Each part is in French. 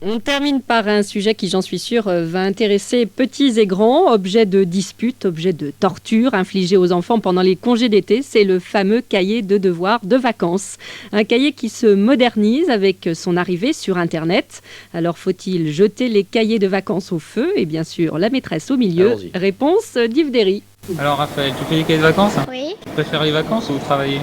On termine par un sujet qui, j'en suis sûre, va intéresser petits et grands, objet de dispute, objet de torture infligé aux enfants pendant les congés d'été. C'est le fameux cahier de devoirs de vacances. Un cahier qui se modernise avec son arrivée sur Internet. Alors faut-il jeter les cahiers de vacances au feu? Et bien sûr, la maîtresse au milieu. Allons-y. Réponse d'Yves Derry. Alors Raphaël, tu fais les cahiers de vacances? Oui, Tu préfères les vacances ou travailler?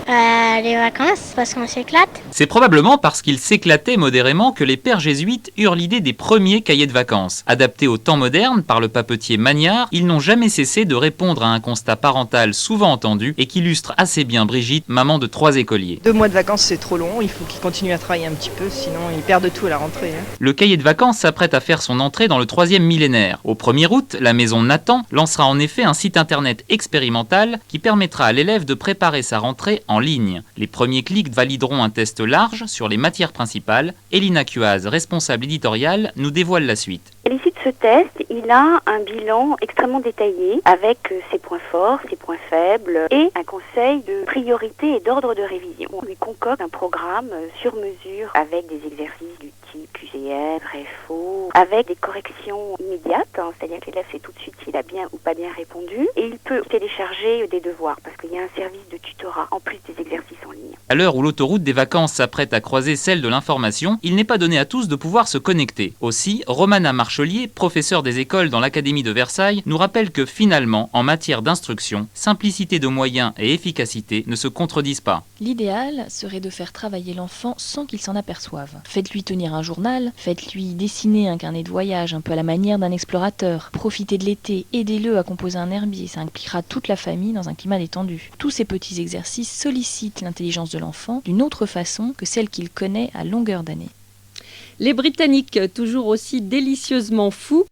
les vacances, parce qu'on s'éclate. C'est probablement parce qu'ils s'éclataient modérément que les pères jésuites eurent l'idée des premiers cahiers de vacances. Adaptés au temps moderne par le papetier Magnard, ils n'ont jamais cessé de répondre à un constat parental souvent entendu et qu'illustre assez bien Brigitte, maman de 3 écoliers. 2 mois de vacances, c'est trop long. Il faut qu'ils continuent à travailler un petit peu, sinon ils perdent tout à la rentrée. Le cahier de vacances s'apprête à faire son entrée dans le 3e millénaire. Au 1er août, la maison Nathan lancera en effet un site internet expérimental qui permettra à l'élève de préparer sa rentrée en ligne. Les premiers clics valideront un test large sur les matières principales. Elina Cuaz, responsable éditoriale, nous dévoile la suite. À l'issue de ce test, il a un bilan extrêmement détaillé avec ses points forts, ses points faibles et un conseil de priorité et d'ordre de révision. On lui concocte un programme sur mesure avec des exercices du type QGM, vrai, faux, avec des corrections immédiates, c'est-à-dire que l'élève sait tout de suite s'il a bien ou pas bien répondu et il peut télécharger des devoirs parce qu'il y a un service de tutorat en plus des exercices en ligne. À l'heure où l'autoroute des vacances s'apprête à croiser celle de l'information, il n'est pas donné à tous de pouvoir se connecter. Aussi, Romana Marchelier, professeure des écoles dans l'Académie de Versailles, nous rappelle que finalement, en matière d'instruction, simplicité de moyens et efficacité ne se contredisent pas. L'idéal serait de faire travailler l'enfant sans qu'il s'en aperçoive. Faites-lui tenir un journal, faites-lui dessiner un carnet de voyage un peu à la manière d'un explorateur. Profitez de l'été, aidez-le à composer un herbier, ça impliquera toute la famille dans un climat détendu. Tous ces petits exercices sollicitent l'intelligence de l'enfant d'une autre façon que celle qu'il connaît à longueur d'année. Les Britanniques, toujours aussi délicieusement fous,